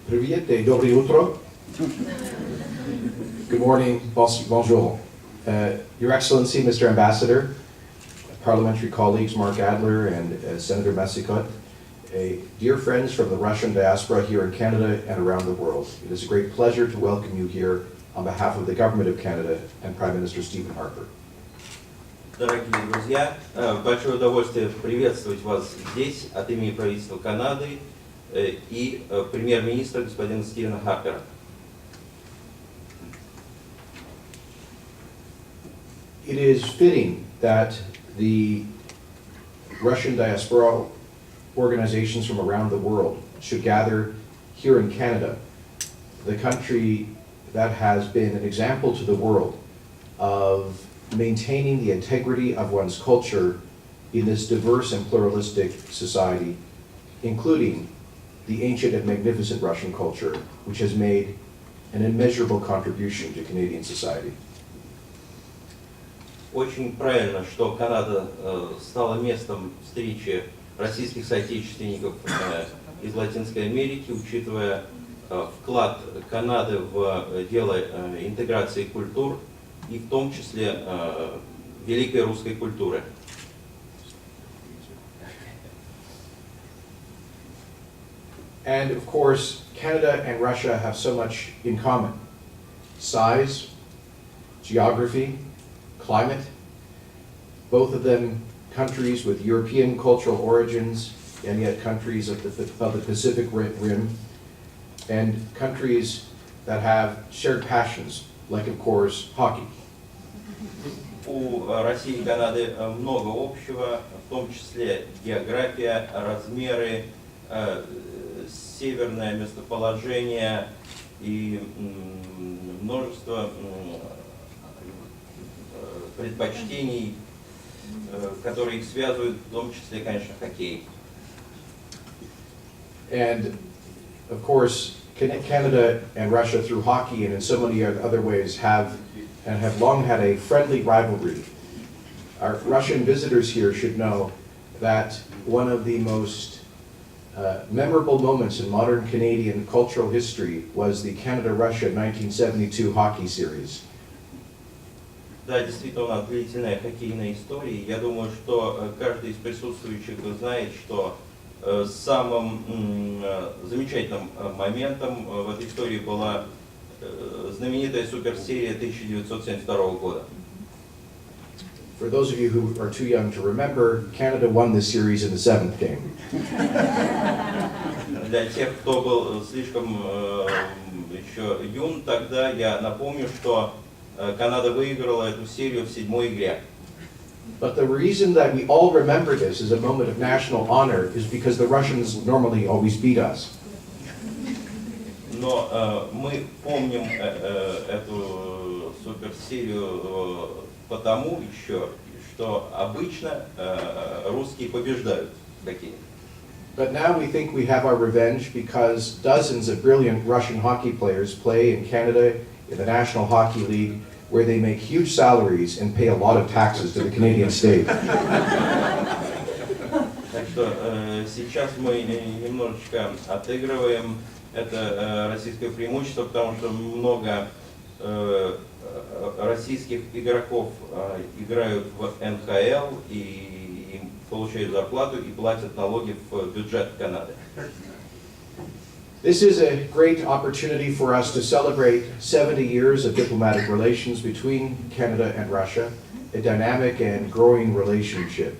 Привет et доброе утро. Good morning, bonjour. Your Excellency, Mr. Ambassador, parliamentary colleagues Mark Adler and Senator Massicotte, dear friends from the Russian diaspora here in Canada and around the world. It is a great pleasure to welcome you here on behalf of the Government of Canada and Prime Minister Stephen Harper. Дорогие друзья, большое удовольствие приветствовать вас здесь от имени правительства Канады и премьер-министра господина Стивена Харпера. It is fitting that the Russian diaspora organizations from around the world should gather here in Canada, the country that has been an example to the world of maintaining the integrity of one's culture in this diverse and pluralistic society, including the ancient and magnificent Russian culture, which has made an immeasurable contribution to Canadian society. Очень правильно, что Канада стала местом встречи российских соотечественников из Латинской Америки, учитывая вклад Канады в дело интеграции культур и в том числе великой русской культуры. And of course, Canada and Russia have so much in common. Size, geography, climate, both of them countries with European cultural origins and yet countries of the Pacific Rim, and countries that have shared passions, like of course hockey. У России и Канады много общего, в том числе география, размеры, северное местоположение и множество предпочтений, которые их связывают, в том числе, конечно, хоккей. And of course, Canada and Russia through hockey and in so many other ways have long had a friendly rivalry. Our Russian visitors here should know that one of the most memorable moments in modern Canadian cultural history was the Canada-Russia 1972 hockey series. Да, действительно, у нас длительная хоккейная история. Я думаю, что каждый из присутствующих знает, что самым замечательным моментом в этой истории была знаменитая суперсерия 1972 года. For those of you who are too young to remember, Canada won this series in the 7th game. Для тех, кто был слишком еще юн, тогда я напомню, что Канада выиграла эту серию в 7-й игре. But the reason that we all remember this as a moment of national honor is because the Russians normally always beat us. Но мы помним эту суперсерию потому еще, что обычно русские побеждают в хоккее. But now we think we have our revenge because dozens of brilliant Russian hockey players play in Canada in the National Hockey League, where they make huge salaries and pay a lot of taxes to the Canadian state. Так что сейчас мы немножечко отыгрываем это российское преимущество, потому что много российских игроков играют в НХЛ и получают зарплату и платят налоги в бюджет Канады. This is a great opportunity for us to celebrate 70 years of diplomatic relations between Canada and Russia, a dynamic and growing relationship.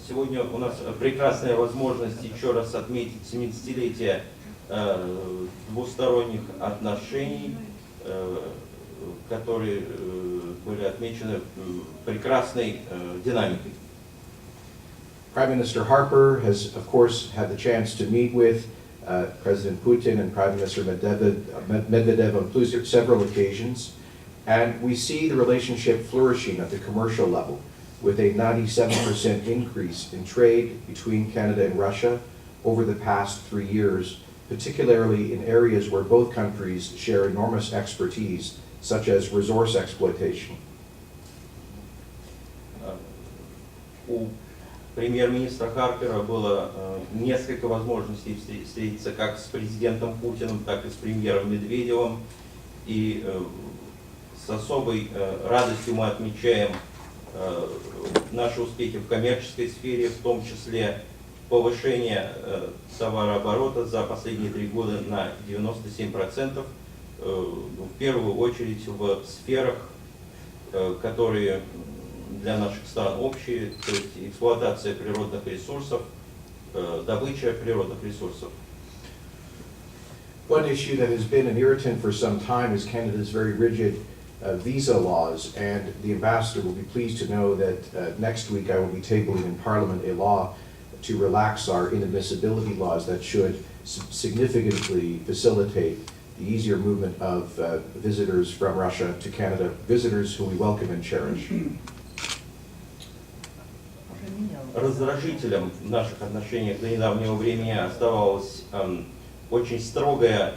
Сегодня у нас прекрасная возможность еще раз отметить 70-летие двусторонних отношений, которые были отмечены прекрасной динамикой. Prime Minister Harper has, of course, had the chance to meet with President Putin and Prime Minister Medvedev on several occasions, and we see the relationship flourishing at the commercial level, with a 97% increase in trade between Canada and Russia over the past 3 years, particularly in areas where both countries share enormous expertise, such as resource exploitation. У премьер-министра Харпера было несколько возможностей встретиться как с президентом Путиным, так и с премьером Медведевым. И с особой радостью мы отмечаем наши успехи в коммерческой сфере, в том числе повышение товарооборота за последние 3 года на 97%, в первую очередь в сферах, которые для наших стран общие, то есть эксплуатация природных ресурсов, добыча природных ресурсов. One issue that has been an irritant for some time is Canada's very rigid visa laws, and the ambassador will be pleased to know that next week I will be tabling in Parliament a law to relax our inadmissibility laws that should significantly facilitate the easier movement of visitors from Russia to Canada, visitors who we welcome and cherish. Раздражителем в наших отношениях до недавнего времени оставалась очень строгая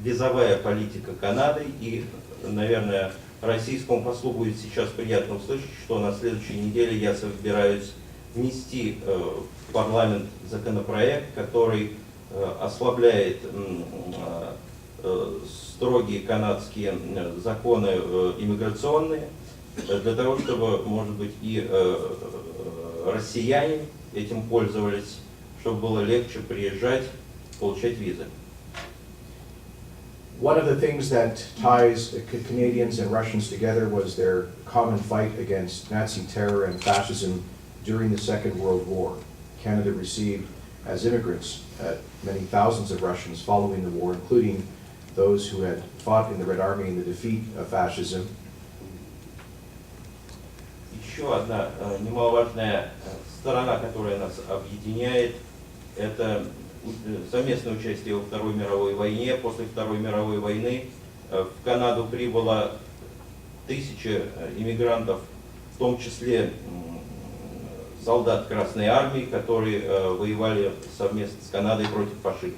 визовая политика Канады, и, наверное, российскому послу будет сейчас приятно услышать, что на следующей неделе я собираюсь внести в парламент законопроект, который ослабляет строгие канадские законы иммиграционные, для того, чтобы, может быть, и россияне этим пользовались, чтобы было легче приезжать, получать визы. One of the things that ties Canadians and Russians together was their common fight against Nazi terror and fascism during the Second World War. Canada received, as immigrants, many thousands of Russians following the war, including those who had fought in the Red Army in the defeat of fascism. Еще одна немаловажная сторона, которая нас объединяет, это совместное участие во Второй мировой войне. После Второй мировой войны в Канаду прибыло 1000 иммигрантов, в том числе солдат Красной Армии, которые воевали совместно с Канадой против фашизма.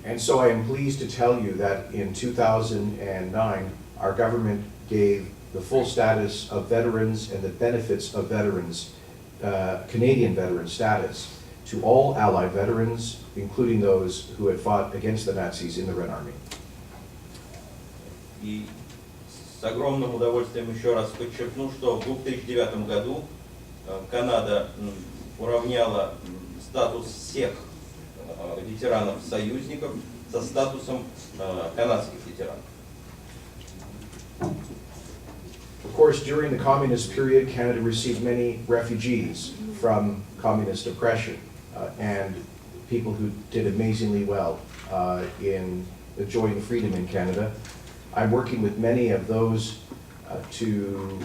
And so I am pleased to tell you that in 2009, our government gave the full status of veterans and the benefits of veterans, Canadian veteran status, to all Allied veterans, including those who had fought against the Nazis in the Red Army. И с огромным удовольствием еще раз подчеркну, что в 2009 году Канада уравняла статус всех ветеранов-союзников со статусом канадских ветеранов. Of course, during the communist period, Canada received many refugees from communist oppression and people who did amazingly well in enjoying freedom in Canada. I'm working with many of those to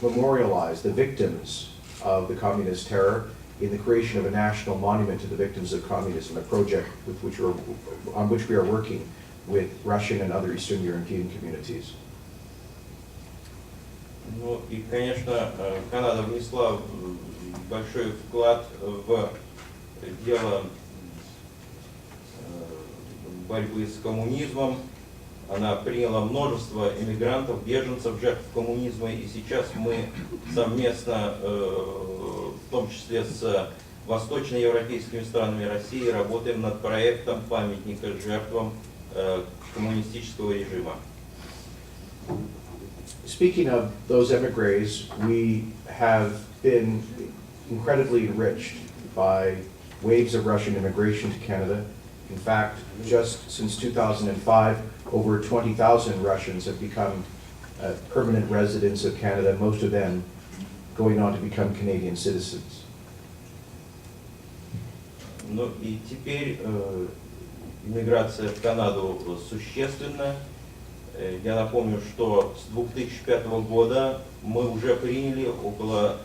memorialize the victims of the communist terror in the creation of a national monument to the victims of communism, a project on which we are working with Russian and other Eastern European communities. Ну и, конечно, Канада внесла большой вклад в дело борьбы с коммунизмом. Она приняла множество иммигрантов, беженцев, жертв коммунизма, и сейчас мы совместно, в том числе с восточноевропейскими странами России, работаем над проектом памятника жертвам коммунистического режима. Speaking of those emigres, we have been incredibly enriched by waves of Russian immigration to Canada. In fact, just since 2005, over 20,000 Russians have become permanent residents of Canada, most of them going on to become Canadian citizens. Ну и теперь иммиграция в Канаду существенна. Я напомню, что с 2005 года мы уже приняли около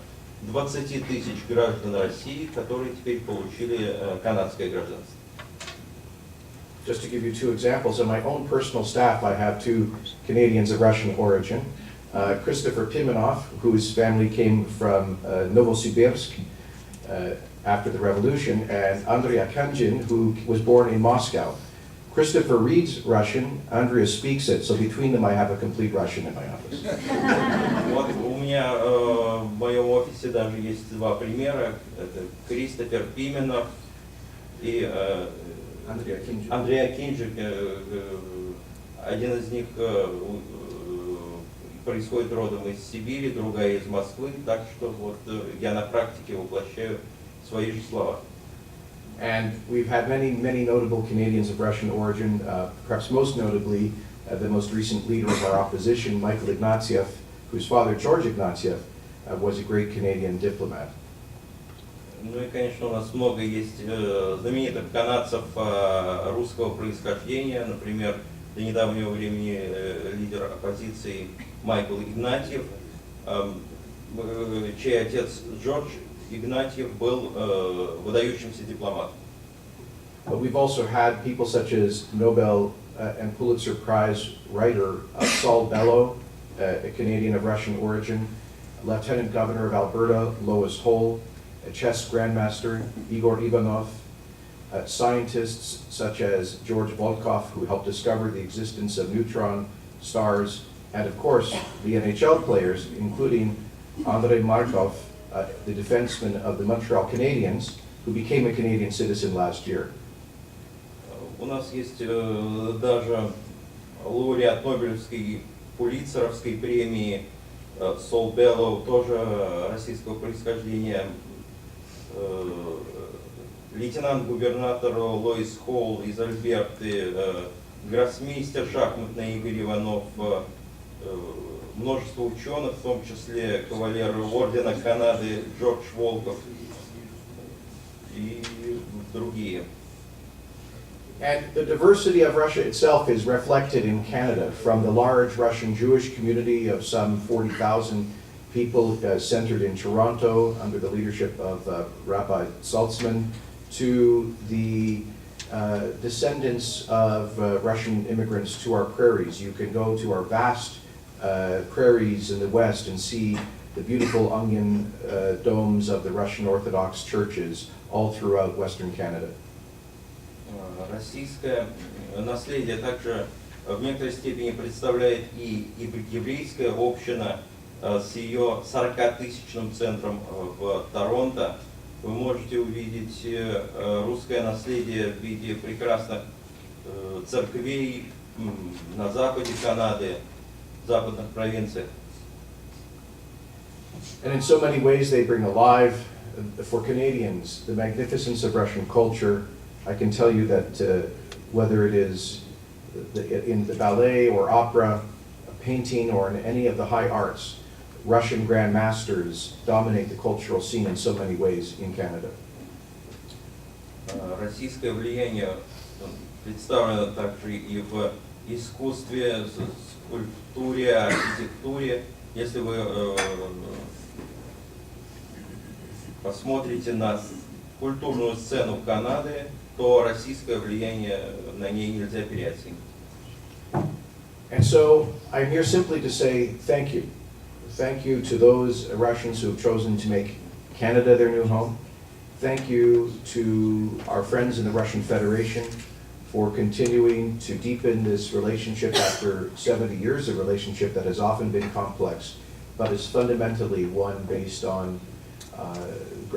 20 тысяч граждан России, которые теперь получили канадское гражданство. Just to give you two examples, on my own personal staff, I have 2 Canadians of Russian origin. Christopher Pimenov, whose family came from Novosibirsk after the revolution, and Andrei Akanjin, who was born in Moscow. Christopher reads Russian, Andrea speaks it, so between them I have a complete Russian in my office. Вот у меня меня в моем офисе даже есть два примера. Это Кристофер Пименов и Андреа Кинджи. Один из них происходит родом из Сибири, другая из Москвы. Так что вот я на практике воплощаю свои же слова. And we've had many notable Canadians of Russian origin, perhaps most notably the most recent leader of our opposition, Michael Ignatieff, whose father, George Ignatieff, was a great Canadian diplomat. Ну и, конечно, у нас много есть знаменитых канадцев русского происхождения. Например, до недавнего времени лидер оппозиции Майкл Игнатьев, чей отец Джордж Игнатьев был выдающимся дипломатом. But we've also had people such as Nobel and Pulitzer Prize writer Saul Bellow, a Canadian of Russian origin, Lieutenant Governor of Alberta Lois Hole, a chess grandmaster Igor Ivanov, scientists such as George Volkov, who helped discover the existence of neutron stars, and of course the NHL players, including Andrei Markov, the defenseman of the Montreal Canadiens, who became a Canadian citizen last year. У нас есть даже лауреат Нобелевской Пулитцеровской премии Сол Беллоу, тоже российского происхождения, лейтенант-губернатор Лоис Холл из Альберты, гроссмейстер шахматный Игорь Иванов, множество ученых, в том числе кавалер ордена Канады Джордж Волков и другие. And the diversity of Russia itself is reflected in Canada, from the large Russian Jewish community of some 40,000 people centered in Toronto under the leadership of Rabbi Saltzman, to the descendants of Russian immigrants to our prairies. You can go to our vast prairies in the west and see the beautiful onion domes of the Russian Orthodox churches all throughout Western Canada. Российское наследие также в некоторой степени представляет и еврейская община с ее 40-тысячным центром в Торонто. Вы можете увидеть русское наследие в виде прекрасных церквей на западе Канады, в западных провинциях. And in so many ways they bring alive, for Canadians, the magnificence of Russian culture. I can tell you that whether it is in the ballet or opera, painting, or in any of the high arts, Russian grandmasters dominate the cultural scene in so many ways in Canada. Российское влияние представлено также и в искусстве, скульптуре, архитектуре. Если вы посмотрите на культурную сцену Канады, то российское влияние на ней нельзя переоценить. And so I'm here simply to say thank you. Thank you to those Russians who have chosen to make Canada their new home. Thank you to our friends in the Russian Federation for continuing to deepen this relationship after 70 years, a relationship that has often been complex, but is fundamentally one based on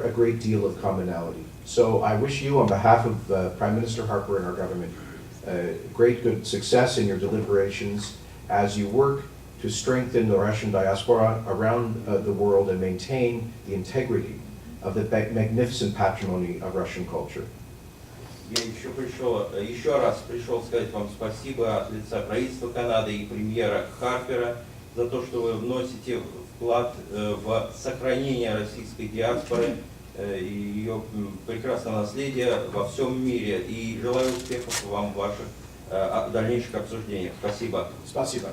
a great deal of commonality. So I wish you, on behalf of Prime Minister Harper and our government, great good success in your deliberations as you work to strengthen the Russian diaspora around the world and maintain the integrity of the magnificent patrimony of Russian culture. Я еще раз пришел сказать вам спасибо от лица правительства Канады и премьера Харпера за то, что вы вносите вклад в сохранение российской диаспоры и ее прекрасного наследия во всем мире. И желаю успехов вам в ваших дальнейших обсуждениях. Спасибо. Спасибо.